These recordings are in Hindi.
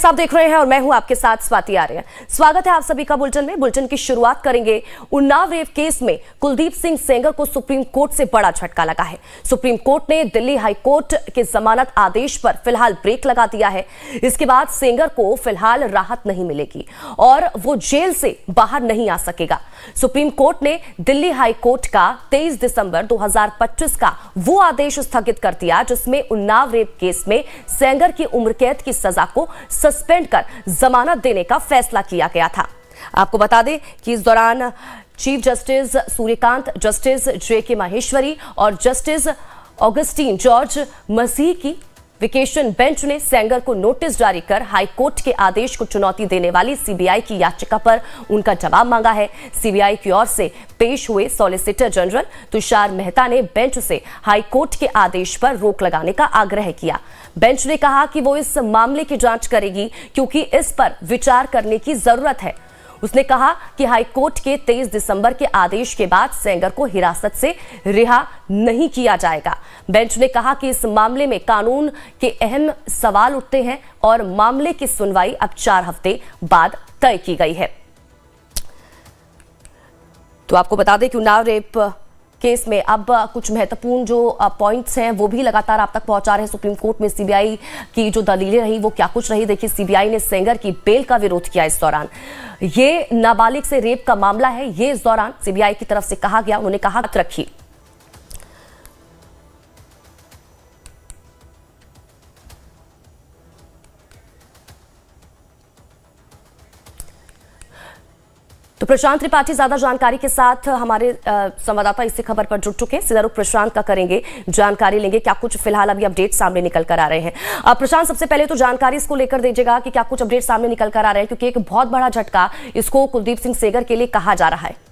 आप देख रहे हैं और मैं हूं आपके साथ स्वाति आर्य। स्वागत है आप सभी का बुलेटिन में। बुलेटिन की शुरुआत करेंगे उन्नाव रेप केस में कुलदीप सिंह सेंगर को सुप्रीम कोर्ट से बड़ा झटका लगा है। सुप्रीम कोर्ट ने दिल्ली हाई कोर्ट के जमानत आदेश पर फिलहाल ब्रेक लगा दिया है। इसके बाद सेंगर को फिलहाल राहत नहीं मिलेगी और वो जेल से बाहर नहीं आ सकेगा। सुप्रीम कोर्ट ने दिल्ली हाई कोर्ट का 23 दिसंबर 2025 का वो आदेश स्थगित कर दिया जिसमें उन्नाव रेप केस में सेंगर की उम्र कैद की सजा को सस्पेंड कर जमानत देने का फैसला किया गया था। आपको बता दें कि इस दौरान chief justice Suryakant, justice JK. Maheshwari और जस्टिस ऑगस्टीन जॉर्ज मसीह की वेकेशन बेंच ने सेंगर को नोटिस जारी कर हाई कोर्ट के आदेश को चुनौती देने वाली सीबीआई की याचिका पर उनका जवाब मांगा है। सीबीआई की ओर से पेश हुए सॉलिसिटर जनरल तुषार मेहता ने बेंच से हाई कोर्ट के आदेश पर रोक लगाने का आग्रह किया। बेंच ने कहा कि वो इस मामले की जांच करेगी क्योंकि इस पर विचार करने की जरूरत है। उसने कहा कि हाई कोर्ट के 23 दिसंबर के आदेश के बाद सेंगर को हिरासत से रिहा नहीं किया जाएगा। बेंच ने कहा कि इस मामले में कानून के अहम सवाल उठते हैं और मामले की सुनवाई अब 4 हफ्ते बाद तय की गई है। तो आपको बता दें कि उन्नाव रेप केस में अब कुछ महत्वपूर्ण जो पॉइंट्स हैं वो भी लगातार आप तक पहुंचा रहे हैं। सुप्रीम कोर्ट में सीबीआई की जो दलीलें रही वो क्या कुछ रही, देखिए सीबीआई ने सेंगर की बेल का विरोध किया। इस दौरान ये नाबालिग से रेप का मामला है, ये इस दौरान सीबीआई की तरफ से कहा गया। उन्होंने कहा रखी तो प्रशांत त्रिपाठी ज्यादा जानकारी के साथ हमारे संवाददाता इसी खबर पर जुड़ चुके हैं। सीधा रुख प्रशांत का करेंगे, जानकारी लेंगे क्या कुछ फिलहाल अभी अपडेट सामने निकल कर आ रहे हैं। प्रशांत, सबसे पहले तो जानकारी इसको लेकर दीजिएगा कि क्या कुछ अपडेट सामने निकल कर आ रहे हैं, क्योंकि एक बहुत बड़ा झटका इसको कुलदीप सिंह सेंगर के लिए कहा जा रहा है।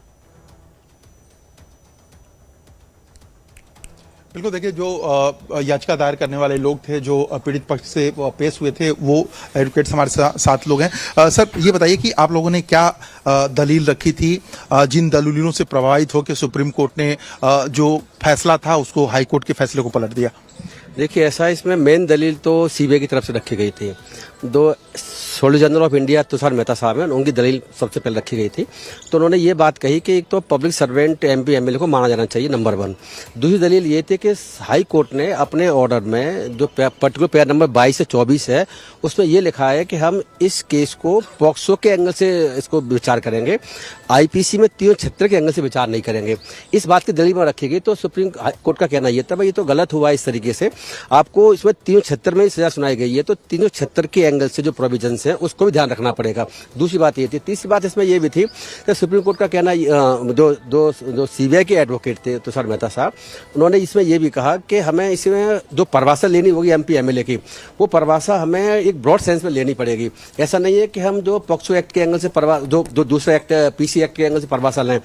बिल्कुल, देखिए जो याचिका दायर करने वाले लोग थे, जो पीड़ित पक्ष से पेश हुए थे, वो एडवोकेट्स हमारे साथ लोग हैं। सर, ये बताइए कि आप लोगों ने क्या दलील रखी थी, जिन दलीलों से प्रभावित होकर सुप्रीम कोर्ट ने जो फैसला था उसको हाई कोर्ट के फैसले को पलट दिया? देखिए, ऐसा इसमें मेन दलील तो सीबीआई की तरफ से रखी गई थी। दो solicitor general of India Tushar Mehta साहब हैं, उनकी दलील सबसे पहले रखी गई थी। तो उन्होंने ये बात कही कि एक तो पब्लिक सर्वेंट एमपी एमएलए को माना जाना चाहिए, नंबर 1। दूसरी दलील ये थी कि हाई कोर्ट ने अपने ऑर्डर में जो पर्टिकुलर पेयर नंबर 22 से 24 है, उसमें ये लिखा है कि हम इस केस को पॉक्सो के एंगल से इसको विचार करेंगे, आईपीसी में 376 के एंगल से विचार नहीं करेंगे। इस बात की दलील में रखी गई। तो सुप्रीम कोर्ट का कहना यह था भाई ये तो गलत हुआ, इस तरीके से आपको इसमें 376 में सजा सुनाई गई है, तो 376 के एंगल से जो प्रोविजन है उसको भी ध्यान रखना पड़ेगा। दूसरी बात ये थी। तीसरी बात इसमें यह भी थी कि सुप्रीम कोर्ट का कहना, जो सीबीआई के एडवोकेट थे तुषार मेहता साहब, उन्होंने इसमें यह भी कहा कि हमें इसमें जो परिभाषा लेनी होगी एमपी एमएलए की, वो परिभाषा हमें एक ब्रॉड सेंस में लेनी पड़ेगी। ऐसा नहीं है कि हम जो पॉक्सो एक्ट के एंगल से जो दूसरा एक्ट पीसी एक्ट के एंगल से परिभाषा लें।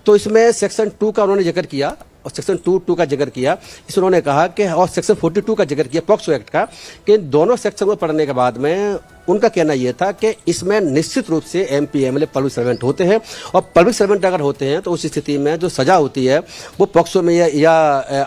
तो इसमें सेक्शन 2 का उन्होंने जिक्र किया और सेक्शन 2 का जिक्र किया। इस उन्होंने कहा कि और सेक्शन 42 का जिक्र किया पॉक्सो एक्ट का, कि दोनों सेक्शन को पढ़ने के बाद में उनका कहना यह था कि इसमें निश्चित रूप से एमपी एमएलए पब्लिक सर्वेंट होते हैं, और पब्लिक सर्वेंट अगर होते हैं तो उस स्थिति में जो सजा होती है वो पॉक्सो में या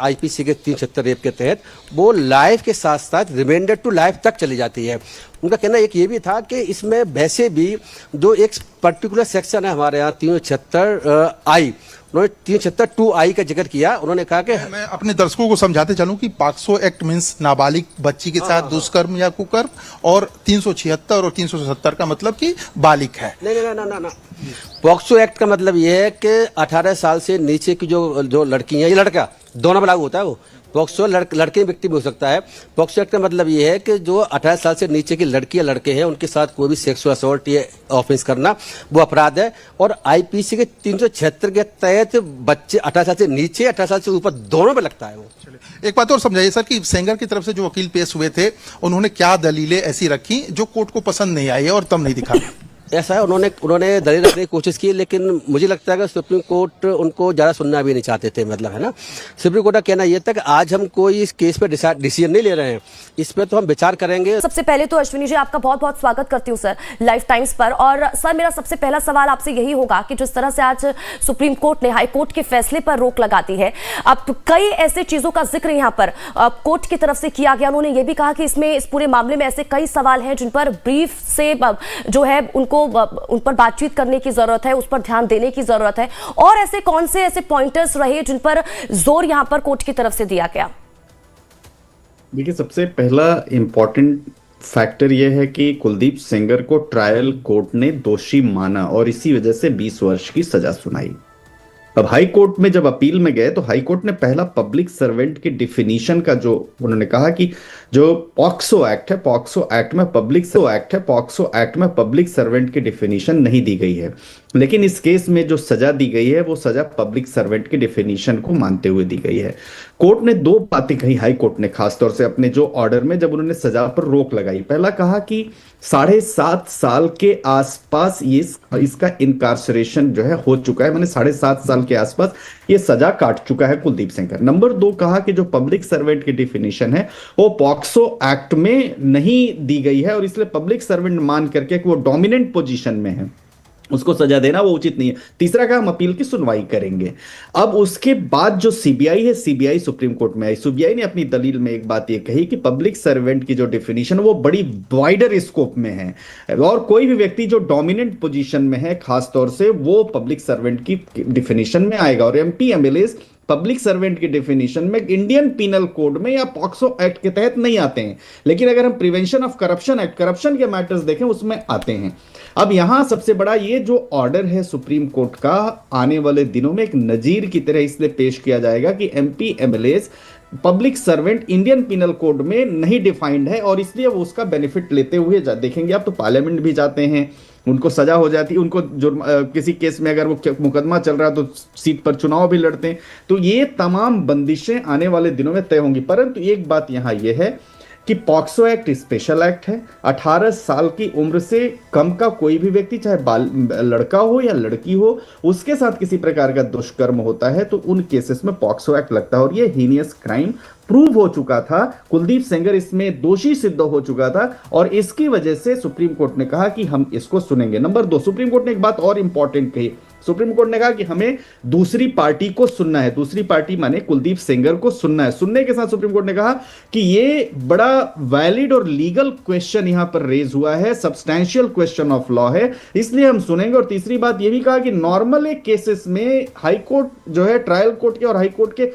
आईपीसी के 376 रेप के तहत वो लाइफ के साथ साथ रिमाइंडर टू लाइफ तक चली जाती है। उनका कहना एक ये भी था कि इसमें वैसे भी जो एक पर्टिकुलर सेक्शन है हमारे यहाँ 376 उन्होंने 376(2) का जिक्र किया। उन्होंने कहा कि मैं अपने दर्शकों को समझाते चलूं कि पॉक्सो एक्ट मींस नाबालिग बच्ची के साथ दुष्कर्म या कुकर्म, और 376 और 370 का मतलब कि बालिग है। नहीं। पॉक्सो एक्ट का मतलब यह है कि 18 साल से नीचे की जो लड़की है, ये लड़का दोनों पर लागू होता है। वो पॉक्सो लड़के व्यक्ति भी हो सकता है। पॉक्सो एक्ट का मतलब ये है कि जो 18 साल से नीचे की लड़की या लड़के हैं उनके साथ कोई भी सेक्सुअल असॉल्ट या ऑफेंस करना वो अपराध है। और आईपीसी के 376 के तहत बच्चे 18 साल से नीचे 18 साल से ऊपर दोनों पे लगता है वो। एक बात और समझाइए सर कि सेंगर की तरफ से जो वकील पेश हुए थे उन्होंने क्या दलीलें ऐसी रखी जो कोर्ट को पसंद नहीं आई है और तब नहीं दिखा? ऐसा है, उन्होंने उन्होंने दलील रखने की कोशिश की, लेकिन मुझे लगता है कि सुप्रीम कोर्ट उनको ज़्यादा सुनना भी नहीं चाहते थे, मतलब है ना। सुप्रीम कोर्ट का कहना यह था कि आज हम कोई इस केस पे डिसीजन नहीं ले रहे हैं, इस पे तो हम विचार करेंगे। सबसे पहले तो अश्विनी जी आपका बहुत बहुत स्वागत करती हूँ सर लाइफ टाइम्स पर। और सर मेरा सबसे पहला सवाल आपसे यही होगा कि जिस तरह से आज सुप्रीम कोर्ट ने हाई कोर्ट के फैसले पर रोक लगा दी है, अब कई ऐसे चीजों का जिक्र यहाँ पर कोर्ट की तरफ से किया गया। उन्होंने ये भी कहा कि इसमें इस पूरे मामले में ऐसे कई सवाल हैं जिन पर ब्रीफ से जो है उनको उन पर बातचीत करने की जरूरत है, उस पर ध्यान देने की जरूरत है। और ऐसे कौन से ऐसे पॉइंटर्स रहे जिन पर जोर यहां पर कोर्ट की तरफ से दिया गया? देखिए, सबसे पहला इंपॉर्टेंट फैक्टर यह है कि कुलदीप सेंगर को ट्रायल कोर्ट ने दोषी माना और इसी वजह से 20 वर्ष की सजा सुनाई। अब हाई कोर्ट में जब अपील में गए तो हाई कोर्ट ने पहला पब्लिक सर्वेंट की डिफिनीशन का जो उन्होंने कहा कि जो पॉक्सो एक्ट है, पॉक्सो एक्ट में पब्लिक सर्वेंट की डिफिनीशन नहीं दी गई है, लेकिन इस केस में जो सजा दी गई है वो सजा पब्लिक सर्वेंट की डिफिनीशन को मानते हुए दी गई है। कोर्ट ने दो बातें कही, हाई कोर्ट ने खासतौर से अपने जो ऑर्डर में जब उन्होंने सजा पर रोक लगाई। पहला कहा कि 7.5 साल के आसपास ये इसका इनकार्सरेशन जो है हो चुका है, मैंने 7.5 साल के आसपास ये सजा काट चुका है कुलदीप सेंगर। नंबर 2 कहा कि जो पब्लिक सर्वेंट की डिफिनीशन है वो पॉक्सो एक्ट में नहीं दी गई है और इसलिए पब्लिक सर्वेंट मान करके कि वो डोमिनेंट पोजीशन में है उसको सजा देना वो उचित नहीं है। तीसरा कहा हम अपील की सुनवाई करेंगे। अब उसके बाद जो सीबीआई है, सीबीआई सुप्रीम कोर्ट में आई। सीबीआई ने अपनी दलील में एक बात ये कही कि पब्लिक सर्वेंट की जो डिफिनीशन वो बड़ी वाइडर स्कोप में है और कोई भी व्यक्ति जो डोमिनेंट पोजीशन में है खासतौर से वो पब्लिक सर्वेंट की डिफिनीशन में आएगा। और एमपी एमएलएस पब्लिक सर्वेंट की डिफिनीशन में इंडियन पिनल कोड में या पॉक्सो एक्ट के तहत नहीं आते हैं, लेकिन अगर हम prevention of corruption act, corruption के मैटर्स देखें उसमें आते हैं। अब यहां सबसे बड़ा ये जो ऑर्डर है सुप्रीम कोर्ट का आने वाले दिनों में एक नजीर की तरह इसलिए पेश किया जाएगा कि MP MLAs public servant Indian penal code में नहीं डिफाइंड है और इसलिए वो उसका बेनिफिट लेते हुए देखेंगे। आप तो पार्लियामेंट भी जाते हैं, उनको सजा हो जाती है, उनको किसी केस में अगर वो मुकदमा चल रहा है तो सीट पर चुनाव भी लड़ते हैं। तो ये तमाम बंदिशें आने वाले दिनों में तय होंगी। परंतु एक बात यहां यह है कि पॉक्सो एक्ट स्पेशल एक्ट है। 18 साल की उम्र से कम का कोई भी व्यक्ति, चाहे लड़का हो या लड़की हो, उसके साथ किसी प्रकार का दुष्कर्म होता है तो उन केसेस में पॉक्सो एक्ट लगता है और ये हीनियस क्राइम प्रूव हो चुका था। कुलदीप सेंगर इसमें दोषी सिद्ध हो चुका था और इसकी वजह से सुप्रीम कोर्ट ने कहा कि हम इसको सुनेंगे। नंबर 2, सुप्रीम कोर्ट ने एक बात और इंपॉर्टेंट कही। सुप्रीम कोर्ट ने कहा कि हमें दूसरी पार्टी को सुनना है, दूसरी पार्टी माने कुलदीप सेंगर को सुनना है। सुनने के साथ सुप्रीम कोर्ट ने कहा कि ये बड़ा वैलिड और लीगल क्वेश्चन यहां पर रेज हुआ है, सब्सटैंशियल क्वेश्चन ऑफ लॉ है, इसलिए हम सुनेंगे। और तीसरी बात यह भी कहा कि नॉर्मल एक केसेस में हाई कोर्ट जो है ट्रायल कोर्ट के और हाई कोर्ट के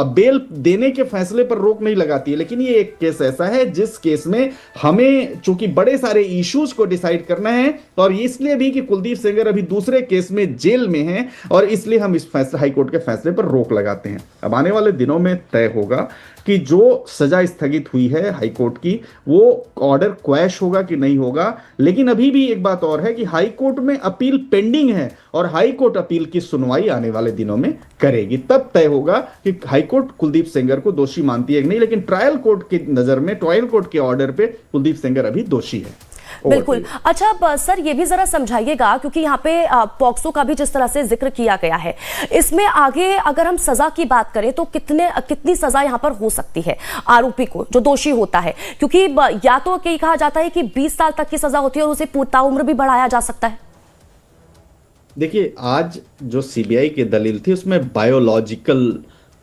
बेल देने के फैसले पर रोक नहीं लगाती है, लेकिन ये एक केस ऐसा है जिस केस में हमें चूंकि बड़े सारे इश्यूज को डिसाइड करना है और इसलिए भी कि कुलदीप सेंगर अभी दूसरे केस में जेल में हैं और इसलिए हम इस फैसले हाई कोर्ट के फैसले पर रोक लगाते हैं। अब आने वाले दिनों में तय होगा कि जो सजा स्थगित हुई है हाई कोर्ट की वो ऑर्डर क्वैश होगा कि नहीं होगा। लेकिन अभी भी एक बात और है कि हाई कोर्ट में अपील पेंडिंग है और हाई कोर्ट अपील की सुनवाई आने वाले दिनों में करेगी। तब तय होगा कि हाई कोर्ट कुलदीप सेंगर को दोषी मानती है कि नहीं। लेकिन ट्रायल कोर्ट की नजर में, ट्रायल कोर्ट के ऑर्डर पे कुलदीप सेंगर अभी दोषी है। बिल्कुल। अच्छा अब सर ये भी जरा समझाइएगा, क्योंकि यहाँ पे पॉक्सो का भी जिस तरह से जिक्र किया गया है, इसमें आगे अगर हम सजा की बात करें तो कितनी सजा यहाँ पर हो सकती है आरोपी को जो दोषी होता है? क्योंकि या तो कई कहा जाता है कि 20 साल तक की सजा होती है और उसे पूर्ता उम्र भी बढ़ाया जा सकता है। देखिए, आज जो सीबीआई की दलील थी उसमें बायोलॉजिकल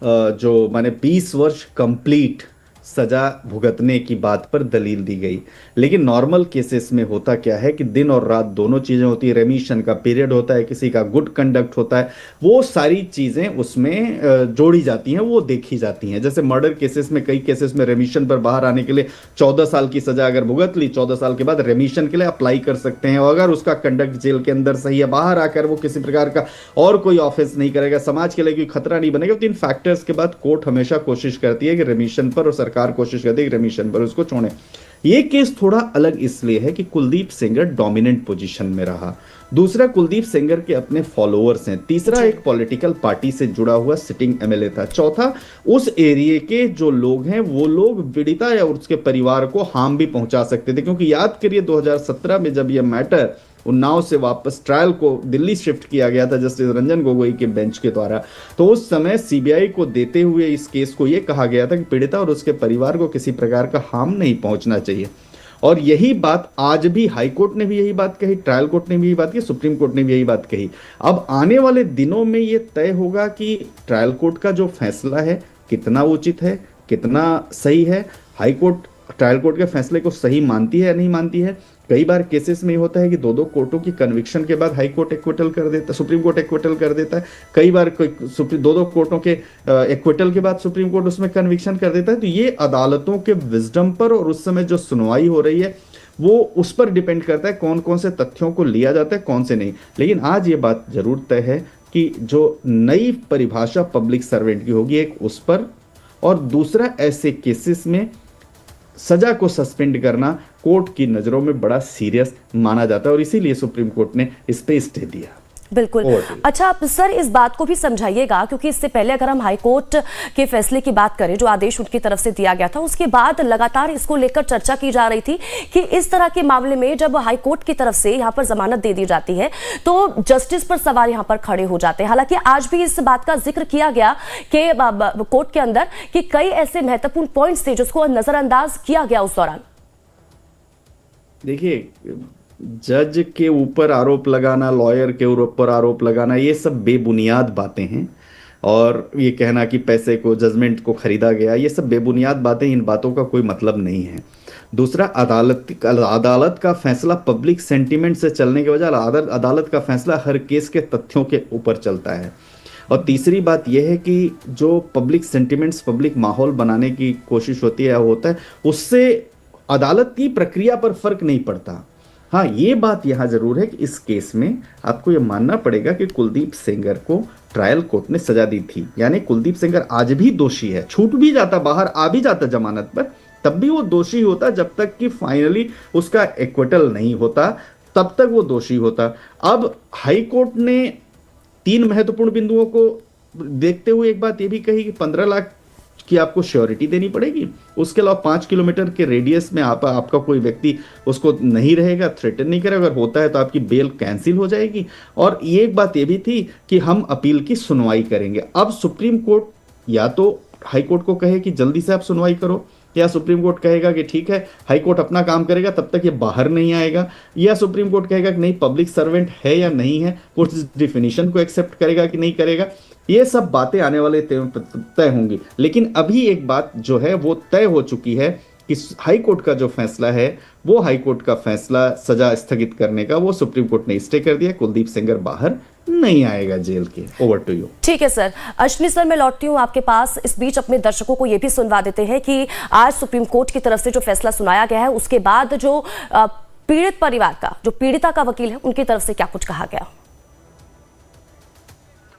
जो माने 20 वर्ष कंप्लीट सजा भुगतने की बात पर दलील दी गई। लेकिन नॉर्मल केसेस में होता क्या है कि दिन और रात दोनों चीजें होती है, रेमिशन का पीरियड होता है, किसी का गुड कंडक्ट होता है, वो सारी चीजें उसमें जोड़ी जाती हैं, वो देखी जाती हैं। जैसे मर्डर केसेस में, कई केसेस में रेमिशन पर बाहर आने के लिए 14 साल की सजा अगर भुगत ली, 14 साल के बाद रेमिशन के लिए अप्लाई कर सकते हैं और अगर उसका कंडक्ट जेल के अंदर सही है, बाहर आकर वो किसी प्रकार का और कोई ऑफेंस नहीं करेगा, समाज के लिए कोई खतरा नहीं बनेगा, तो इन फैक्टर्स के बाद कोर्ट हमेशा कोशिश करती है कि रेमिशन पर, और सरकार कोशिश करती है कि रेमिशन पर उसको छोड़े। ये केस थोड़ा अलग इसलिए है कि कुलदीप सेंगर डोमिनेंट पोजीशन में रहा, दूसरा कुलदीप सेंगर के अपने फॉलोअर्स हैं, तीसरा एक पॉलिटिकल पार्टी से जुड़ा हुआ सिटिंग एमएलए था, चौथा उस एरिया के जो लोग हैं वो लोग पीड़िता या उसके परिवार को हार्म भी पहुंचा सकते थे। क्योंकि याद करिए 2017 में जब यह मैटर उन्नाव से वापस ट्रायल को दिल्ली शिफ्ट किया गया था जस्टिस रंजन गोगोई के बेंच के द्वारा, तो उस समय सीबीआई को देते हुए इस केस को यह कहा गया था कि पीड़िता और उसके परिवार को किसी प्रकार का हार्म नहीं पहुंचना चाहिए। और यही बात आज भी हाई कोर्ट ने भी यही बात कही, ट्रायल कोर्ट ने भी यही बात कही, सुप्रीम कोर्ट ने भी यही बात कही। अब आने वाले दिनों में ये तय होगा कि ट्रायल कोर्ट का जो फैसला है कितना उचित है, कितना सही है। हाई कोर्ट ट्रायल कोर्ट के फैसले को सही मानती है या नहीं मानती है। कई बार केसेस में होता है कि दो कोर्टों की कन्विक्शन के बाद हाई कोर्ट एक्विटल कर देता है, सुप्रीम कोर्ट एक्विटल कर देता है। कई बार दो कोर्टों के एक्विटल के बाद सुप्रीम कोर्ट उसमें कन्विक्शन कर देता है। तो ये अदालतों के विजडम पर और उस समय जो सुनवाई हो रही है वो उस पर डिपेंड करता है कौन कौन से तथ्यों को लिया जाता है, कौन से नहीं। लेकिन आज ये बात जरूर तय है कि जो नई परिभाषा पब्लिक सर्वेंट की होगी, एक उस पर, और दूसरा ऐसे केसेस में सजा को सस्पेंड करना कोर्ट की नजरों में बड़ा सीरियस माना जाता है और इसीलिए सुप्रीम कोर्ट ने इस पे स्टे दिया। बिल्कुल। अच्छा, आप सर इस बात को भी समझाइएगा, क्योंकि इससे पहले अगर हम हाई कोर्ट के फैसले की बात करें, जो आदेश उनकी तरफ से दिया गया था, उसके बाद लगातार इसको लेकर चर्चा की जा रही थी कि इस तरह के मामले में जब हाई कोर्ट की तरफ से यहाँ पर जमानत दे दी जाती है तो जस्टिस पर सवाल यहाँ पर खड़े हो जाते हैं। हालांकि आज भी इस बात का जिक्र किया गया कि कोर्ट के अंदर कि कई ऐसे महत्वपूर्ण पॉइंट्स थे जिसको नजरअंदाज किया गया उस दौरान। देखिए, जज के ऊपर आरोप लगाना, लॉयर के ऊपर आरोप लगाना, ये सब बेबुनियाद बातें हैं। और ये कहना कि पैसे को, जजमेंट को खरीदा गया, ये सब बेबुनियाद बातें, इन बातों का कोई मतलब नहीं है। दूसरा, अदालत का फैसला पब्लिक सेंटीमेंट से चलने के बजाय अदालत का फैसला हर केस के तथ्यों के ऊपर चलता है। और तीसरी बात यह है कि जो पब्लिक सेंटीमेंट्स, पब्लिक माहौल बनाने की कोशिश होती है, होता है, उससे अदालत की प्रक्रिया पर फर्क नहीं पड़ता। हाँ, ये बात यहां जरूर है कि इस केस में आपको यह मानना पड़ेगा कि कुलदीप सेंगर को ट्रायल कोर्ट ने सजा दी थी। यानी कुलदीप सेंगर आज भी दोषी है, छूट भी जाता, बाहर आ भी जाता जमानत पर, तब भी वो दोषी होता। जब तक कि फाइनली उसका एक्विटल नहीं होता तब तक वो दोषी होता। अब हाई कोर्ट ने 3 महत्वपूर्ण बिंदुओं को देखते हुए एक बात ये भी कही कि 15 लाख की आपको श्योरिटी देनी पड़ेगी। उसके अलावा 5 किलोमीटर के रेडियस में आपका कोई व्यक्ति उसको नहीं रहेगा, थ्रेटन नहीं करेगा, अगर होता है तो आपकी बेल कैंसिल हो जाएगी। और ये एक बात ये भी थी कि हम अपील की सुनवाई करेंगे। अब सुप्रीम कोर्ट या तो हाई कोर्ट को कहे कि जल्दी से आप सुनवाई करो, या सुप्रीम कोर्ट कहेगा कि ठीक है, हाई कोर्ट अपना काम करेगा, तब तक ये बाहर नहीं आएगा, या सुप्रीम कोर्ट कहेगा कि नहीं, पब्लिक सर्वेंट है या नहीं है, कोर्ट इस डिफिनीशन को एक्सेप्ट करेगा कि नहीं करेगा। ये सब बातें आने वाले तय होंगी। लेकिन अभी एक बात जो है वो तय हो चुकी है कि हाई कोर्ट का जो फैसला है, वो हाई कोर्ट का फैसला सजा स्थगित करने का, वो सुप्रीम कोर्ट ने स्टे कर दिया। कुलदीप सेंगर बाहर नहीं आएगा जेल के। Over to you. ठीक है सर। अश्विनी सर, मैं लौटती हूँ आपके पास। इस बीच अपने दर्शकों को यह भी सुनवा देते हैं कि आज सुप्रीम कोर्ट की तरफ से जो फैसला सुनाया गया है, उसके बाद जो पीड़ित परिवार का, जो पीड़िता का वकील है, उनकी तरफ से क्या कुछ कहा गया।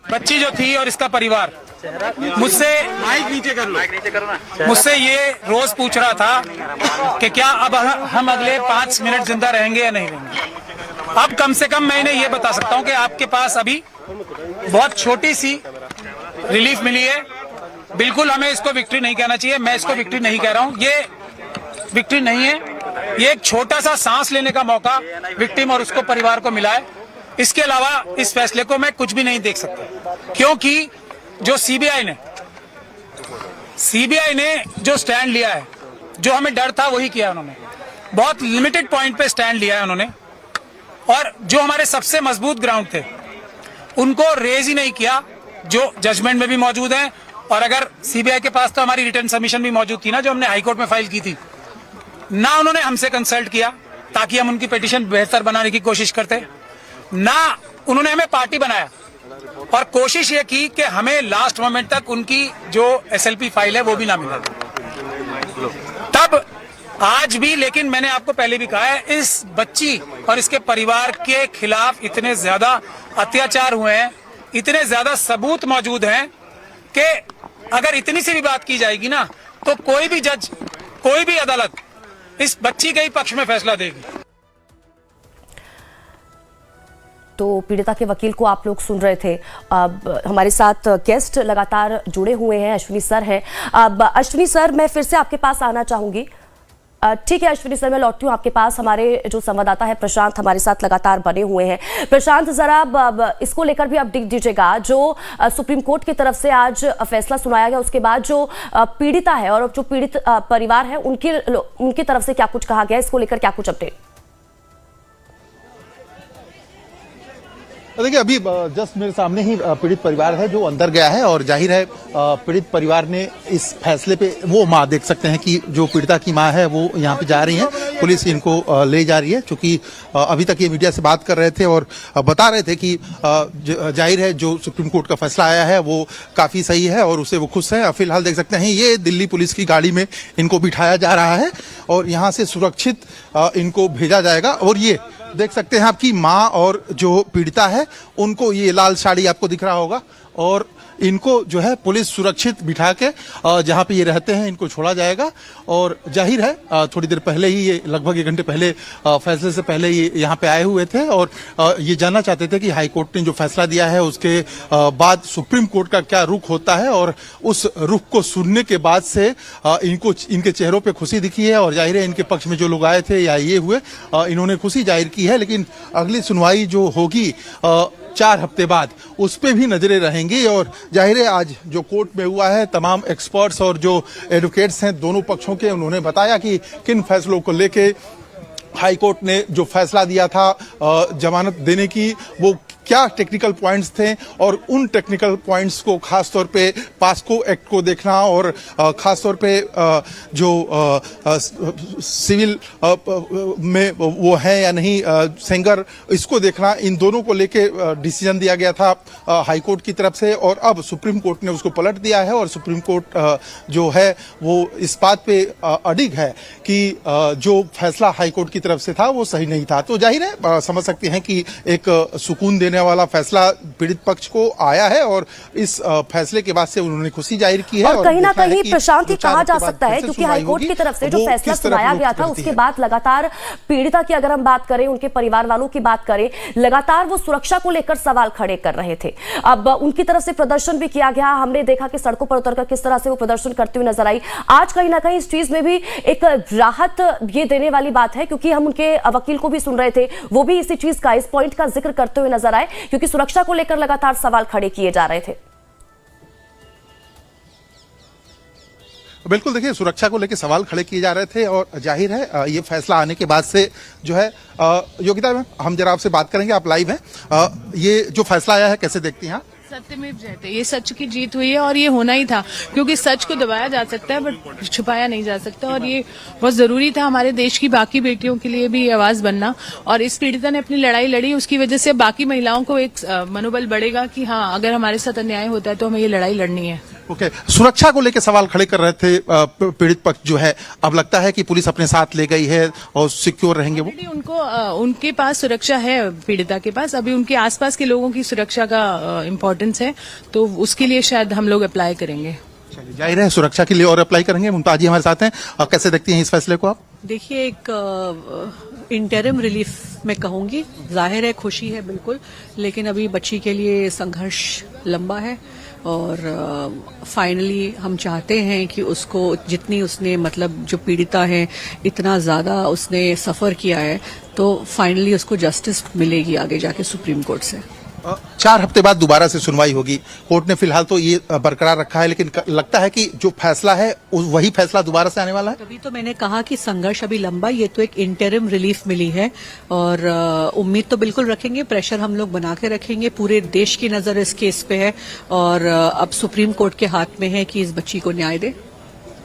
बच्ची जो थी और इसका परिवार मुझसे मुझसे ये रोज पूछ रहा था कि क्या अब हम अगले 5 मिनट जिंदा रहेंगे या नहीं रहेंगे। अब कम से कम मैं इन्हें ये बता सकता हूँ कि आपके पास अभी बहुत छोटी सी रिलीफ मिली है। बिल्कुल हमें इसको विक्ट्री नहीं कहना चाहिए, मैं इसको विक्ट्री नहीं कह रहा हूँ, ये विक्ट्री नहीं है, ये एक छोटा सा सांस लेने का मौका विक्टिम और उसको परिवार को मिला है। इसके अलावा इस फैसले को मैं कुछ भी नहीं देख सकता, क्योंकि जो सीबीआई ने जो स्टैंड लिया है, जो हमें डर था वही किया उन्होंने। बहुत लिमिटेड पॉइंट पे स्टैंड लिया है उन्होंने, और जो हमारे सबसे मजबूत ग्राउंड थे उनको रेज ही नहीं किया, जो जजमेंट में भी मौजूद है। और अगर सीबीआई के पास तो हमारी रिटर्न सबमिशन भी मौजूद थी ना, जो हमने हाईकोर्ट में फाइल की थी, ना उन्होंने हमसे कंसल्ट किया ताकि हम उनकी पिटीशन बेहतर बनाने की कोशिश करते, ना उन्होंने हमें पार्टी बनाया, और कोशिश ये की कि हमें लास्ट मोमेंट तक उनकी जो एसएलपी फाइल है वो भी ना मिला। तब आज भी, लेकिन मैंने आपको पहले भी कहा है, इस बच्ची और इसके परिवार के खिलाफ इतने ज्यादा अत्याचार हुए हैं, इतने ज्यादा सबूत मौजूद हैं कि अगर इतनी सी भी बात की जाएगी ना, तो कोई भी जज, कोई भी अदालत इस बच्ची के ही पक्ष में फैसला देगी। तो पीड़िता के वकील को आप लोग सुन रहे थे। अब हमारे साथ गेस्ट लगातार जुड़े हुए हैं, अश्विनी सर हैं। अब अश्विनी सर, मैं फिर से आपके पास आना चाहूंगी। ठीक है अश्विनी सर, मैं लौटती हूँ आपके पास। हमारे जो संवाददाता है प्रशांत हमारे साथ लगातार बने हुए हैं। प्रशांत, जरा इसको लेकर भी अपडेट दीजिएगा। जो सुप्रीम कोर्ट की तरफ से आज फैसला सुनाया गया, उसके बाद जो पीड़िता है और जो पीड़ित परिवार है उनकी तरफ से क्या कुछ कहा गया, इसको लेकर क्या कुछ अपडेट? देखिए, अभी जस्ट मेरे सामने ही पीड़ित परिवार है जो अंदर गया है, और जाहिर है पीड़ित परिवार ने इस फैसले पे, वो माँ देख सकते हैं कि जो पीड़िता की माँ है वो यहाँ पे जा रही है, पुलिस इनको ले जा रही है। क्योंकि अभी तक ये मीडिया से बात कर रहे थे और बता रहे थे कि जाहिर है जो सुप्रीम कोर्ट का फैसला आया है वो काफी सही है और उससे वो खुश है। फिलहाल देख सकते हैं ये दिल्ली पुलिस की गाड़ी में इनको बिठाया जा रहा है और यहाँ से सुरक्षित इनको भेजा जाएगा। और ये देख सकते हैं आपकी माँ और जो पीड़िता है उनको, ये लाल साड़ी आपको दिख रहा होगा, और इनको जो है पुलिस सुरक्षित बिठा के जहाँ पे ये रहते हैं इनको छोड़ा जाएगा। और जाहिर है थोड़ी देर पहले ही, ये लगभग 1 घंटे पहले, फैसले से पहले ये यहाँ पे आए हुए थे और ये जानना चाहते थे कि हाई कोर्ट ने जो फैसला दिया है उसके बाद सुप्रीम कोर्ट का क्या रुख होता है। और उस रुख को सुनने के बाद से इनके चेहरों पे खुशी दिखी है और जाहिर है इनके पक्ष में जो लोग आए थे या ये हुए, इन्होंने खुशी जाहिर की है। लेकिन अगली सुनवाई जो होगी 4 हफ्ते बाद, उस पे भी नजरें रहेंगी। और जाहिर है आज जो कोर्ट में हुआ है, तमाम एक्सपर्ट्स और जो एडवोकेट्स हैं दोनों पक्षों के, उन्होंने बताया कि किन फैसलों को लेके हाई कोर्ट ने जो फैसला दिया था जमानत देने की, वो क्या टेक्निकल पॉइंट्स थे। और उन टेक्निकल पॉइंट्स को खास तौर पे पास्को एक्ट को देखना और खास तौर पे जो सिविल में वो है या नहीं सेंगर, इसको देखना, इन दोनों को लेके डिसीजन दिया गया था हाई कोर्ट की तरफ से। और अब सुप्रीम कोर्ट ने उसको पलट दिया है और सुप्रीम कोर्ट जो है वो इस बात पे अडिग है कि जो फैसला हाई कोर्ट की तरफ से था वो सही नहीं था। तो जाहिर है समझ सकते हैं कि एक सुकून देने वाला फैसला पीड़ित पक्ष को आया है और इस फैसले के बाद से उन्होंने खुशी जाहिर की है। और कहीं ना कहीं प्रशांत, ये कहा जा सकता है क्योंकि हाईकोर्ट की तरफ से जो फैसला सुनाया गया था उसके बाद लगातार पीड़िता की अगर हम बात करें, उनके परिवार वालों की बात करें, लगातार वो सुरक्षा को लेकर सवाल खड़े कर रहे थे। अब उनकी तरफ से प्रदर्शन भी किया गया, हमने देखा कि सड़कों पर उतरकर किस तरह से वो प्रदर्शन करते हुए नजर आई। आज कहीं ना कहीं इस चीज में भी एक राहत ये देने वाली बात है, क्योंकि हम उनके वकील को भी सुन रहे थे, वो भी इसी चीज का, इस पॉइंट का जिक्र करते हुए नजर आए, क्योंकि सुरक्षा को लेकर लगातार सवाल खड़े किए जा रहे थे। बिल्कुल, देखिए सुरक्षा को लेकर सवाल खड़े किए जा रहे थे और जाहिर है ये फैसला आने के बाद से जो है, योगिता मैम हम जरा आपसे बात करेंगे, आप लाइव हैं, ये जो फैसला आया है कैसे देखती हैं आप? सत्यमेव जयते, ये सच की जीत हुई है और ये होना ही था, क्योंकि सच को दबाया जा सकता है बट छुपाया नहीं जा सकता, और ये बहुत जरूरी था हमारे देश की बाकी बेटियों के लिए भी आवाज बनना। और इस पीड़िता ने अपनी लड़ाई लड़ी, उसकी वजह से बाकी महिलाओं को एक मनोबल बढ़ेगा कि हाँ, अगर हमारे साथ अन्याय होता है तो हमें ये लड़ाई लड़नी है। ओके, सुरक्षा को लेकर सवाल खड़े कर रहे थे पीड़ित पक्ष जो है, अब लगता है कि पुलिस अपने साथ ले गई है और सिक्योर रहेंगे वो? उनको उनके पास सुरक्षा है, पीड़िता के पास अभी उनके आसपास के लोगों की सुरक्षा का इम्पोर्टेंस है, तो उसके लिए शायद हम लोग अप्लाई करेंगे। चलिए, जाहिर है सुरक्षा के लिए और अप्लाई करेंगे। मुमताज जी हमारे साथ हैं, कैसे देखती हैं इस फैसले को आप? देखिए, एक इंटरिम रिलीफ मैं कहूंगी, जाहिर है खुशी है बिल्कुल, लेकिन अभी बच्ची के लिए संघर्ष लंबा है और फाइनली हम चाहते हैं कि उसको, जितनी उसने, मतलब जो पीड़िता है, इतना ज्यादा उसने सफर किया है, तो फाइनली उसको जस्टिस मिलेगी आगे जाके सुप्रीम कोर्ट से। 4 हफ्ते बाद दोबारा से सुनवाई होगी। कोर्ट ने फिलहाल तो ये बरकरार रखा है, लेकिन लगता है कि जो फैसला है वही फैसला दोबारा से आने वाला है। तभी तो मैंने कहा कि संघर्ष अभी लंबा, ये तो एक इंटरिम रिलीफ मिली है और उम्मीद तो बिल्कुल रखेंगे, प्रेशर हम लोग बना के रखेंगे, पूरे देश की नजर इस केस पे है और अब सुप्रीम कोर्ट के हाथ में है कि इस बच्ची को न्याय दे।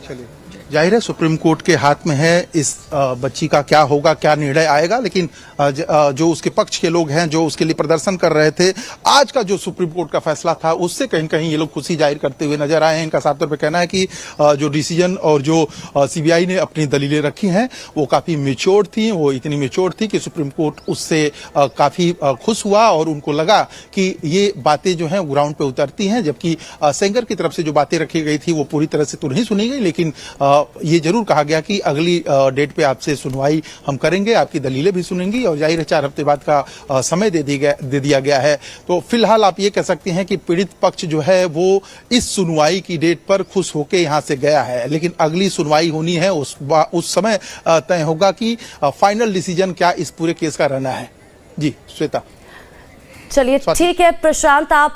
चलिए, जाहिर है सुप्रीम कोर्ट के हाथ में है इस बच्ची का क्या होगा, क्या निर्णय आएगा। लेकिन जो उसके पक्ष के लोग हैं, जो उसके लिए प्रदर्शन कर रहे थे, आज का जो सुप्रीम कोर्ट का फैसला था उससे कहीं कहीं ये लोग खुशी जाहिर करते हुए नजर आए हैं। इनका साफ तौर पे कहना है कि जो डिसीजन और जो सीबीआई ने अपनी दलीलें रखी हैं वो काफी मेच्योर थी, वो इतनी मेच्योर थी कि सुप्रीम कोर्ट उससे काफी खुश हुआ और उनको लगा कि ये बातें जो हैं ग्राउंड पे उतरती हैं। जबकि सेंगर की तरफ से जो बातें रखी गई थी वो पूरी तरह से तो नहीं सुनी गई, लेकिन ये जरूर कहा गया कि अगली डेट पे आपसे सुनवाई हम करेंगे, आपकी दलीलें भी सुनेंगी और जाहिर है 4 हफ्ते बाद का समय दे दिया गया है। तो फिलहाल आप ये कह सकते हैं कि पीड़ित पक्ष जो है वो इस सुनवाई की डेट पर खुश होकर यहाँ से गया है, लेकिन अगली सुनवाई होनी है, उस समय तय होगा कि फाइनल डिसीजन क्या इस पूरे केस का रहना है। जी श्वेता। चलिए ठीक है प्रशांत, आप